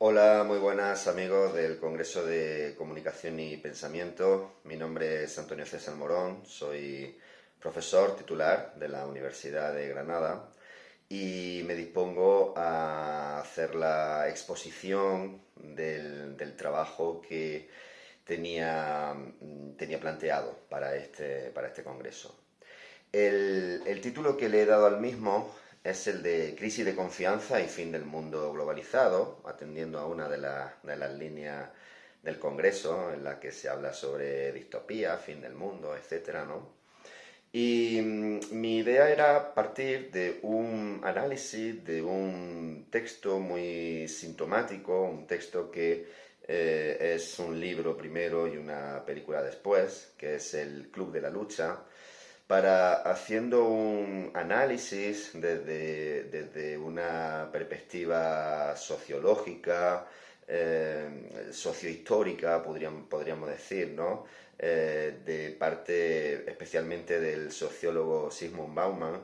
Hola, muy buenas amigos del Congreso de Comunicación y Pensamiento. Mi nombre es Antonio César Morón, soy profesor titular de la Universidad de Granada y me dispongo a hacer la exposición del trabajo que tenía planteado para este congreso. El título que le he dado al mismo es el de Crisis de confianza y fin del mundo globalizado, atendiendo a una de las líneas del Congreso en la que se habla sobre distopía, fin del mundo, etcétera, ¿no? Y mi idea era partir de un análisis de un texto muy sintomático, un texto que es un libro primero y una película después, que es El Club de la Lucha, para haciendo un análisis desde una perspectiva sociológica, sociohistórica, podríamos decir, ¿no? De parte especialmente del sociólogo Zygmunt Bauman,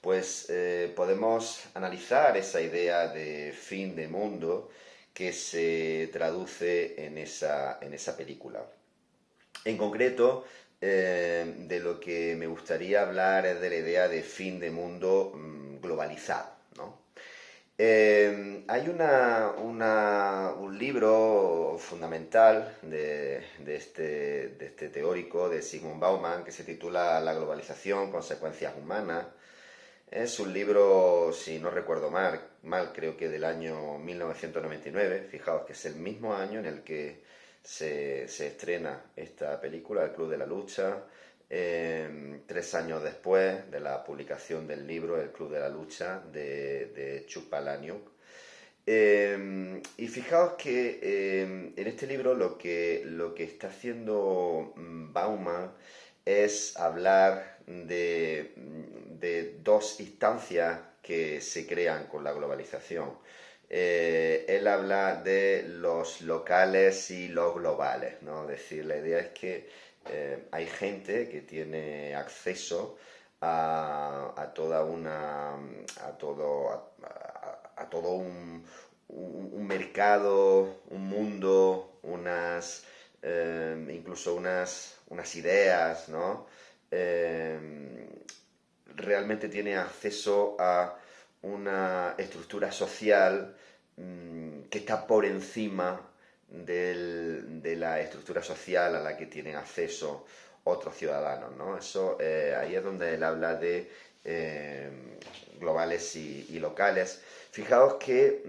pues podemos analizar esa idea de fin de mundo que se traduce en esa película. En concreto, de lo que me gustaría hablar es de la idea de fin de mundo globalizado, ¿no? Hay un libro fundamental de este teórico, de Zygmunt Bauman, que se titula La globalización, consecuencias humanas. Es un libro, si no recuerdo mal, creo que del año 1999. Fijaos que es el mismo año en el que se estrena esta película, El Club de la Lucha, 3 años después de la publicación del libro El Club de la Lucha de Chuck Palahniuk. Y fijaos que en este libro lo que está haciendo Bauman es hablar de dos instancias que se crean con la globalización. Él habla de los locales y los globales, ¿no? Es decir, la idea es que hay gente que tiene acceso a toda una a todo un mercado, un mundo, incluso unas ideas, ¿no? Realmente tiene acceso a una estructura social que está por encima de la estructura social a la que tienen acceso otros ciudadanos, ¿no? Eso, ahí es donde él habla de globales y locales. Fijaos que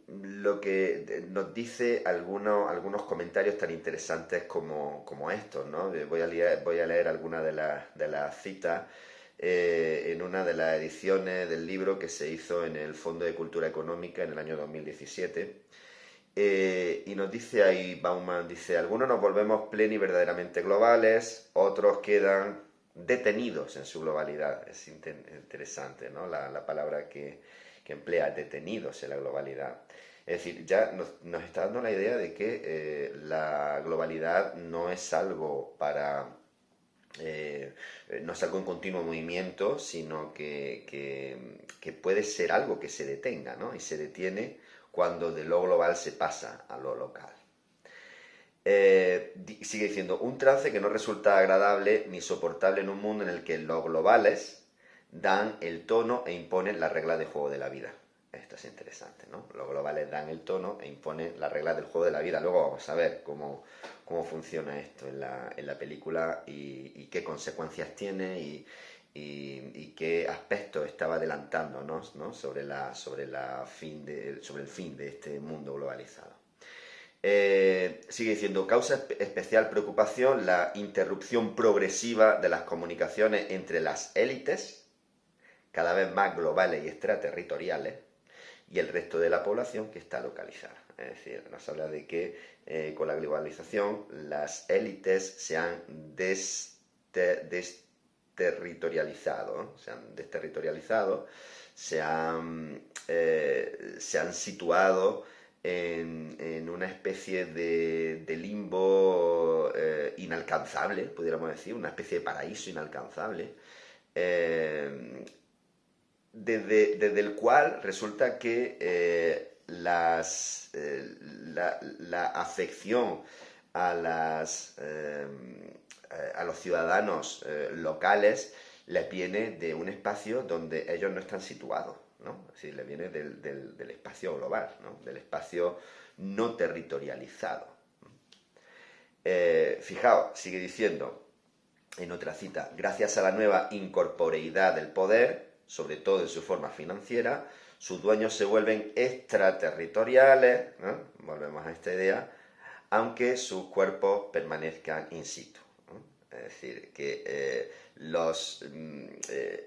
lo que nos dice algunos comentarios tan interesantes como estos, ¿no? Voy a leer algunas de las citas en una de las ediciones del libro que se hizo en el Fondo de Cultura Económica en el año 2017. Y nos dice ahí, Bauman dice, algunos nos volvemos plen y verdaderamente globales, otros quedan detenidos en su globalidad. Es interesante, ¿no? La palabra que emplea, detenidos en la globalidad. Es decir, ya nos está dando la idea de que la globalidad no es algo no es algo en continuo movimiento, sino que puede ser algo que se detenga, ¿no? Y se detiene cuando de lo global se pasa a lo local. Sigue diciendo, un trance que no resulta agradable ni soportable en un mundo en el que los globales dan el tono e imponen las reglas de juego de la vida. Esto es interesante, ¿no? Los globales dan el tono e imponen las reglas del juego de la vida. Luego vamos a ver cómo funciona esto en la película y qué consecuencias tiene y qué aspectos estaba adelantándonos, ¿no? sobre el fin de este mundo globalizado. Sigue diciendo, causa especial preocupación la interrupción progresiva de las comunicaciones entre las élites, cada vez más globales y extraterritoriales, y el resto de la población que está localizada. Es decir, nos habla de que con la globalización las élites se han desterritorializado, se han situado en una especie de limbo inalcanzable, pudiéramos decir, una especie de paraíso inalcanzable, desde el cual resulta que la afección a, a los ciudadanos locales les viene de un espacio donde ellos no están situados, ¿no? Es decir, les viene del espacio global, ¿no? Del espacio no territorializado. Fijaos, sigue diciendo en otra cita, gracias a la nueva incorporeidad del poder, sobre todo en su forma financiera, sus dueños se vuelven extraterritoriales, ¿no? Volvemos a esta idea, aunque sus cuerpos permanezcan in situ, ¿no? Es decir, que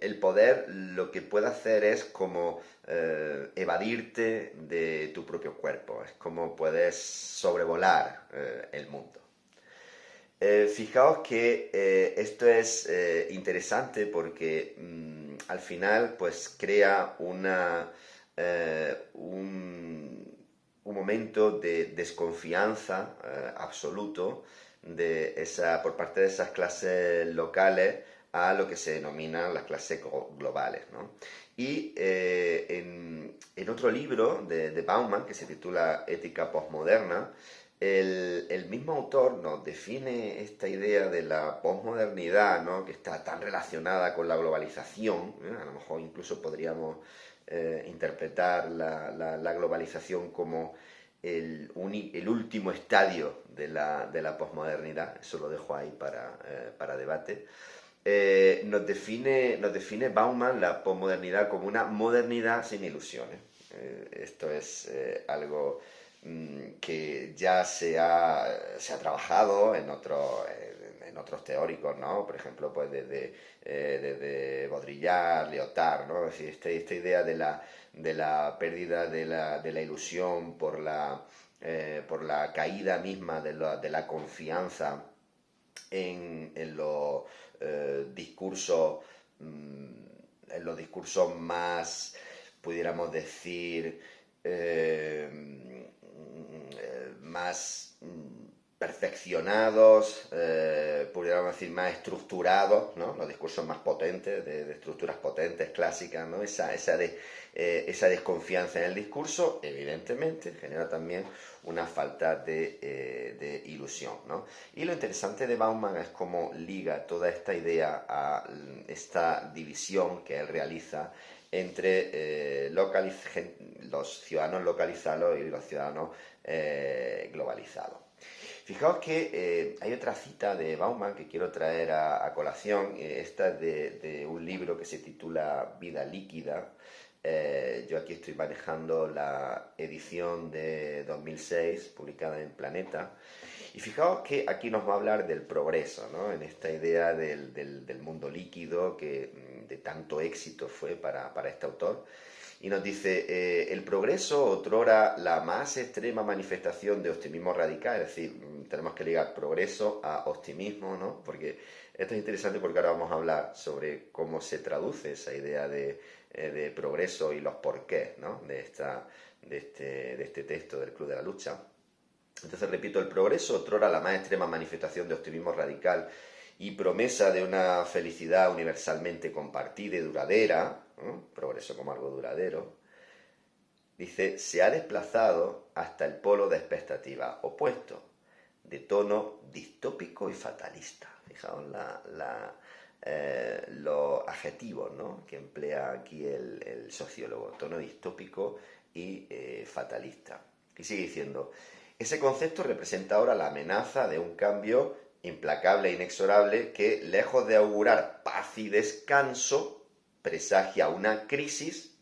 el poder lo que puede hacer es como evadirte de tu propio cuerpo, es como puedes sobrevolar el mundo. Fijaos que esto es interesante porque al final pues crea un momento de desconfianza absoluto por parte de esas clases locales a lo que se denominan las clases globales, ¿no? Y en otro libro de Bauman, que se titula Ética Postmoderna, el mismo autor nos define esta idea de la posmodernidad, ¿no? Que está tan relacionada con la globalización, ¿eh? A lo mejor incluso podríamos interpretar la globalización como el último estadio de la posmodernidad. Eso lo dejo ahí para debate. Nos define Bauman la posmodernidad como una modernidad sin ilusiones. Esto es algo que ya se ha trabajado en otros teóricos, ¿no? Por ejemplo, pues desde Baudrillard, Lyotard, ¿no? Es decir, esta idea de la pérdida de la ilusión por la caída misma de la confianza en los discursos más, pudiéramos decir, más perfeccionados, pudiéramos decir más estructurados, ¿no? Los discursos más potentes, de estructuras potentes, clásicas, ¿no? Esa desconfianza en el discurso, evidentemente, genera también una falta de ilusión, ¿no? Y lo interesante de Bauman es cómo liga toda esta idea a esta división que él realiza entre los ciudadanos localizados y los ciudadanos globalizados. Fijaos que hay otra cita de Bauman que quiero traer a colación. Esta es de un libro que se titula Vida líquida. Yo aquí estoy manejando la edición de 2006, publicada en Planeta. Y fijaos que aquí nos va a hablar del progreso, ¿no? En esta idea del mundo líquido que de tanto éxito fue para este autor. Y nos dice, el progreso otrora la más extrema manifestación de optimismo radical, es decir, tenemos que ligar progreso a optimismo, ¿no? Porque esto es interesante porque ahora vamos a hablar sobre cómo se traduce esa idea de progreso y los porqués, ¿no? de este texto del Club de la Lucha. Entonces, repito, el progreso otrora la más extrema manifestación de optimismo radical y promesa de una felicidad universalmente compartida y duradera, ¿no? Progreso como algo duradero, dice, se ha desplazado hasta el polo de expectativa opuesto, de tono distópico y fatalista. Fijaos los adjetivos, ¿no? Que emplea aquí el sociólogo, tono distópico y fatalista. Y sigue diciendo, ese concepto representa ahora la amenaza de un cambio implacable e inexorable que, lejos de augurar paz y descanso, presagia una crisis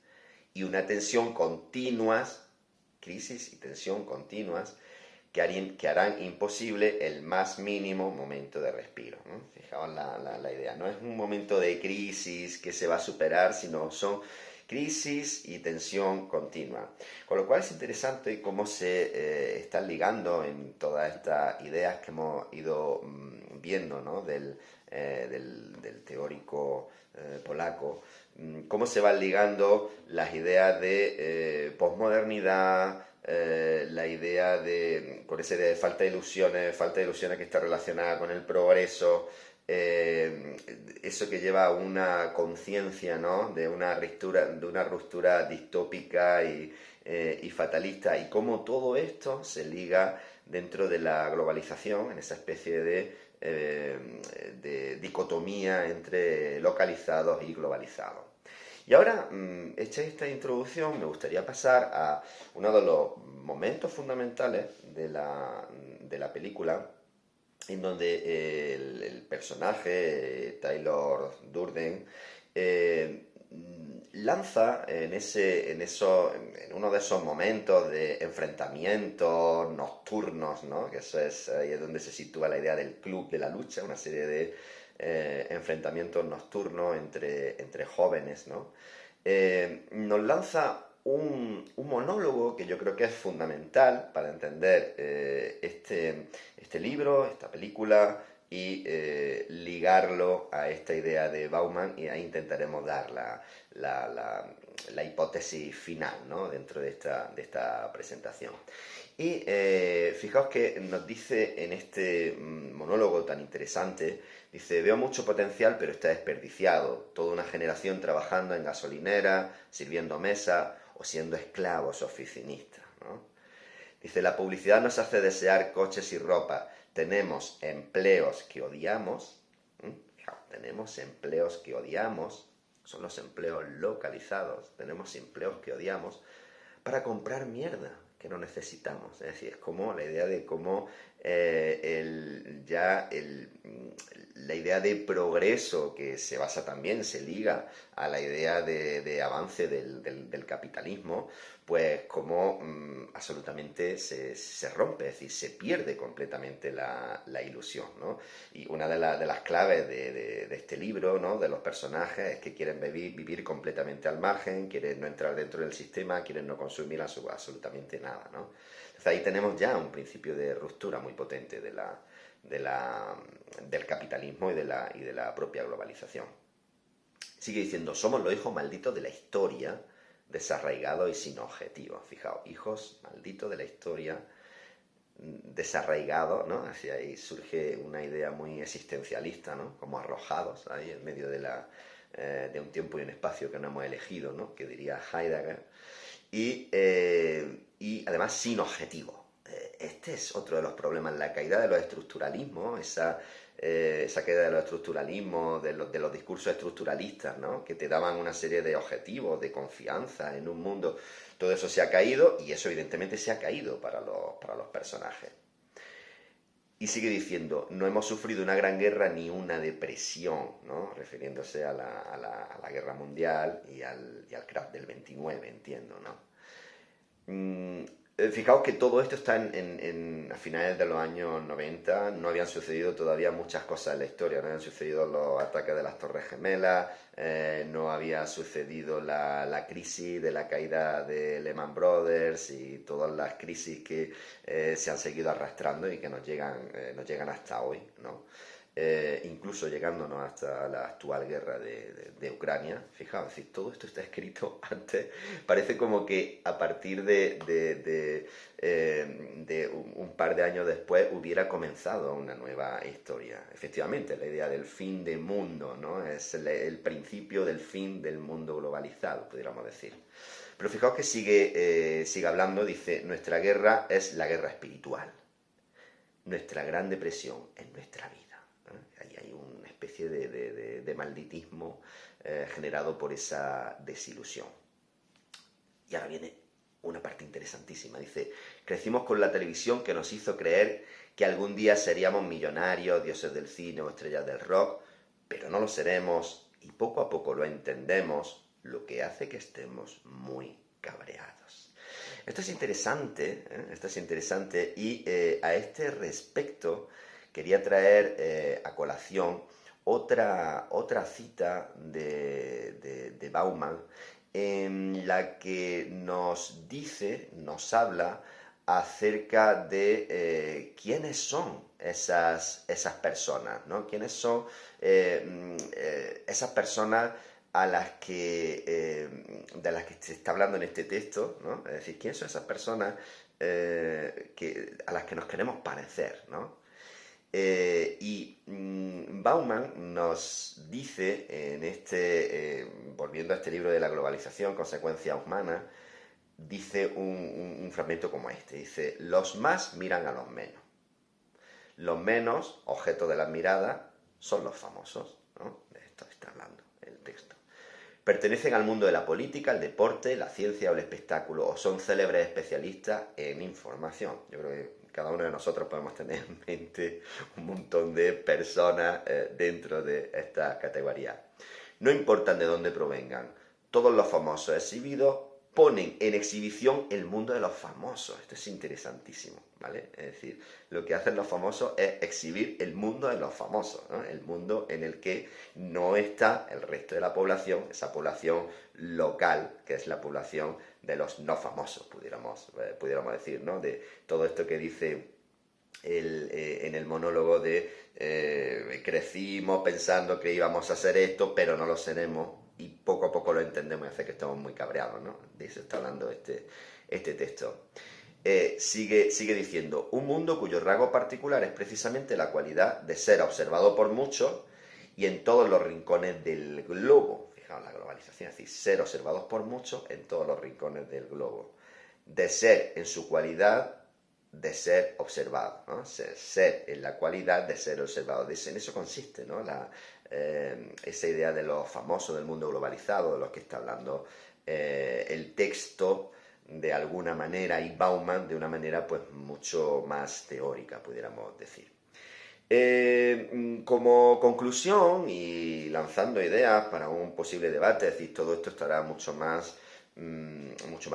y una tensión continuas, que harán imposible el más mínimo momento de respiro, ¿no? Fijaos la idea, no es un momento de crisis que se va a superar, sino son crisis y tensión continua. Con lo cual es interesante cómo se están ligando en todas estas ideas que hemos ido viendo, ¿no? del teórico polaco, cómo se van ligando las ideas de posmodernidad, la idea con esa idea de falta de ilusiones que está relacionada con el progreso, eso que lleva a una conciencia, ¿no? de una ruptura distópica y y fatalista, y cómo todo esto se liga dentro de la globalización, en esa especie de dicotomía entre localizados y globalizados. Y ahora, hecha esta introducción, me gustaría pasar a uno de los momentos fundamentales de la película, en donde el personaje, Taylor Durden, lanza en uno de esos momentos de enfrentamientos nocturnos, ¿no? Que eso es ahí es donde se sitúa la idea del club de la lucha, una serie de enfrentamientos nocturnos entre jóvenes, ¿no? Nos lanza un monólogo que yo creo que es fundamental para entender este libro, esta película, y ligarlo a esta idea de Bauman, y ahí intentaremos dar la hipótesis final, ¿no? Dentro de esta presentación. Y fijaos que nos dice en este monólogo tan interesante, dice: veo mucho potencial pero está desperdiciado, toda una generación trabajando en gasolinera, sirviendo mesa o siendo esclavos oficinistas, ¿no? Dice: la publicidad nos hace desear coches y ropa, tenemos empleos que odiamos, tenemos empleos que odiamos, son los empleos localizados, tenemos empleos que odiamos para comprar mierda que no necesitamos. Es decir, es como la idea de cómo la idea de progreso, que se basa también, se liga a la idea de avance del capitalismo, pues como absolutamente se rompe, es decir, se pierde completamente la ilusión, ¿no? Y una de las claves de este libro, ¿no? De los personajes, es que quieren vivir completamente al margen, quieren no entrar dentro del sistema, quieren no consumir absolutamente nada, ¿no? Entonces ahí tenemos ya un principio de ruptura muy potente del capitalismo y de la propia globalización. Sigue diciendo: somos los hijos malditos de la historia, desarraigados y sin objetivos. Fijaos, hijos malditos de la historia, desarraigados, ¿no? Hacia ahí surge una idea muy existencialista, ¿no? Como arrojados ahí en medio de un tiempo y un espacio que no hemos elegido, ¿no? Que diría Heidegger. Y además sin objetivo. Este es otro de los problemas, la caída de los estructuralismos, esa caída de los estructuralismos, de los discursos estructuralistas, ¿no? Que te daban una serie de objetivos, de confianza en un mundo. Todo eso se ha caído, y eso evidentemente se ha caído para los personajes. Y sigue diciendo: no hemos sufrido una gran guerra ni una depresión, ¿no? Refiriéndose a la guerra mundial y al crash del 29, entiendo, ¿no? Fijaos que todo esto está a finales de los años 90, no habían sucedido todavía muchas cosas en la historia, no habían sucedido los ataques de las Torres Gemelas, no había sucedido la crisis de la caída de Lehman Brothers y todas las crisis que se han seguido arrastrando y que nos llegan hasta hoy, ¿no? Incluso llegándonos hasta la actual guerra de Ucrania. Fijaos, es decir, todo esto está escrito antes. Parece como que a partir de un par de años después hubiera comenzado una nueva historia. Efectivamente, la idea del fin del mundo, ¿no? Es el principio del fin del mundo globalizado, pudiéramos decir. Pero fijaos que sigue hablando, dice: nuestra guerra es la guerra espiritual. Nuestra gran depresión es nuestra vida. Ahí hay una especie de malditismo generado por esa desilusión. Y ahora viene una parte interesantísima. Dice: crecimos con la televisión que nos hizo creer que algún día seríamos millonarios, dioses del cine o estrellas del rock, pero no lo seremos, y poco a poco lo entendemos, lo que hace que estemos muy cabreados. Esto es interesante, y a este respecto quería traer a colación otra cita de Bauman, en la que nos habla acerca de quiénes son esas personas, ¿no? Quiénes son esas personas de las que se está hablando en este texto, ¿no? Es decir, ¿quiénes son esas personas a las que nos queremos parecer, ¿no? Bauman nos dice volviendo a este libro de la globalización, consecuencias humanas, dice un fragmento como este. Dice, los más miran a los menos. Los menos, objeto de la mirada, son los famosos, ¿no? De esto está hablando el texto. Pertenecen al mundo de la política, el deporte, la ciencia o el espectáculo, o son célebres especialistas en información. Yo creo que cada uno de nosotros podemos tener en mente un montón de personas dentro de esta categoría. No importan de dónde provengan, todos los famosos exhibidos ponen en exhibición el mundo de los famosos. Esto es interesantísimo, ¿vale? Es decir, lo que hacen los famosos es exhibir el mundo de los famosos, ¿no? El mundo en el que no está el resto de la población, esa población local, que es la población de los no famosos, pudiéramos decir, ¿no? De todo esto que dice en el monólogo de crecimos pensando que íbamos a hacer esto, pero no lo seremos, y poco a poco lo entendemos y hace que estemos muy cabreados, ¿no? De eso está hablando este texto. Sigue diciendo, un mundo cuyo rasgo particular es precisamente la cualidad de ser observado por muchos y en todos los rincones del globo. Fijaos la globalización, es decir, ser observados por muchos en todos los rincones del globo. De ser en su cualidad de ser observado, ¿no? Ser en la cualidad de ser observado. En eso consiste, ¿no? Esa idea de los famosos del mundo globalizado, de los que está hablando el texto de alguna manera, y Bauman de una manera pues mucho más teórica, pudiéramos decir. Como conclusión y lanzando ideas para un posible debate, es decir, todo esto estará mucho más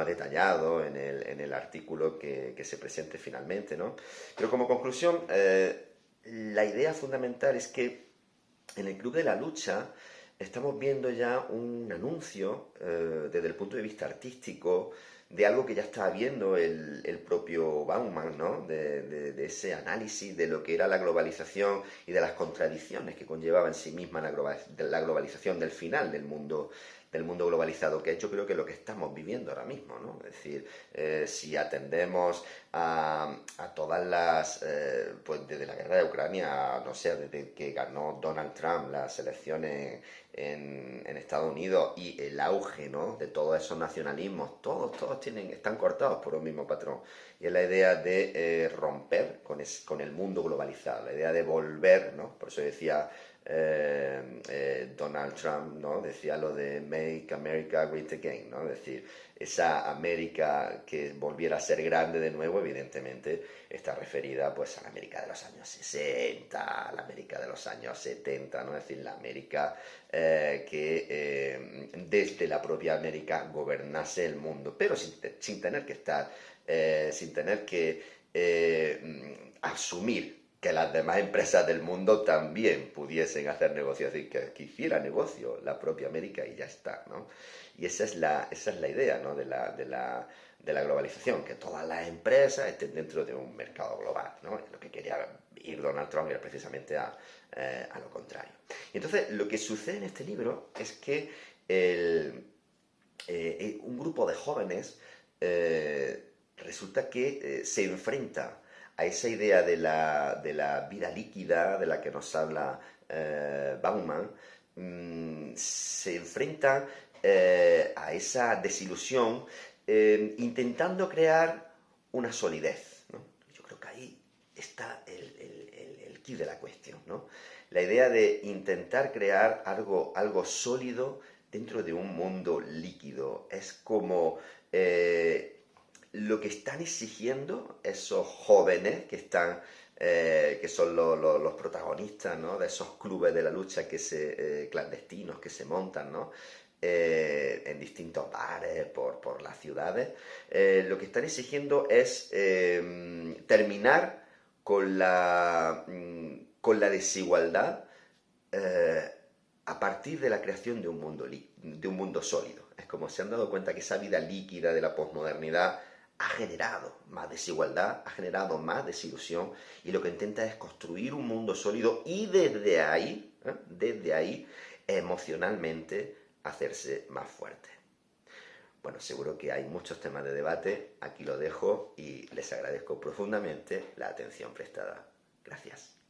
detallado en el artículo que se presente finalmente, ¿no? Pero como conclusión, la idea fundamental es que en el Club de la Lucha estamos viendo ya un anuncio desde el punto de vista artístico de algo que ya estaba viendo el propio Bauman, ¿no? De ese análisis de lo que era la globalización y de las contradicciones que conllevaba en sí misma la globalización del final del mundo globalizado, que yo creo que es lo que estamos viviendo ahora mismo, ¿no? Es decir, si atendemos a todas las, pues desde la guerra de Ucrania, no sé, desde que ganó Donald Trump las elecciones en Estados Unidos y el auge, ¿no? De todos esos nacionalismos, todos están cortados por un mismo patrón. Y es la idea de romper con el mundo globalizado, la idea de volver, ¿no? Por eso decía Donald Trump, ¿no? Decía lo de Make America Great Again, ¿no? Es decir, esa América que volviera a ser grande de nuevo, evidentemente está referida pues a la América de los años 60, a la América de los años 70, ¿no? Es decir, la América que desde la propia América gobernase el mundo, pero sin tener que estar, sin tener que asumir que las demás empresas del mundo también pudiesen hacer negocios, y que hiciera negocio la propia América y ya está, ¿no? Y esa es la idea, ¿no? de la globalización, que todas las empresas estén dentro de un mercado global, ¿no? Lo que quería ir Donald Trump era precisamente a lo contrario. Y entonces lo que sucede en este libro es que un grupo de jóvenes resulta que se enfrenta a esa idea de la vida líquida de la que nos habla Bauman, se enfrenta a esa desilusión intentando crear una solidez, ¿no? Yo creo que ahí está el quid de la cuestión, ¿no? La idea de intentar crear algo sólido dentro de un mundo líquido. Es como lo que están exigiendo esos jóvenes que son los protagonistas, ¿no? De esos clubes de la lucha clandestinos que se montan, ¿no? En distintos bares por las ciudades, lo que están exigiendo es terminar con la desigualdad a partir de la creación de un mundo sólido. Es como se han dado cuenta que esa vida líquida de la posmodernidad ha generado más desigualdad, ha generado más desilusión, y lo que intenta es construir un mundo sólido y desde ahí emocionalmente hacerse más fuerte. Bueno, seguro que hay muchos temas de debate, aquí lo dejo y les agradezco profundamente la atención prestada. Gracias.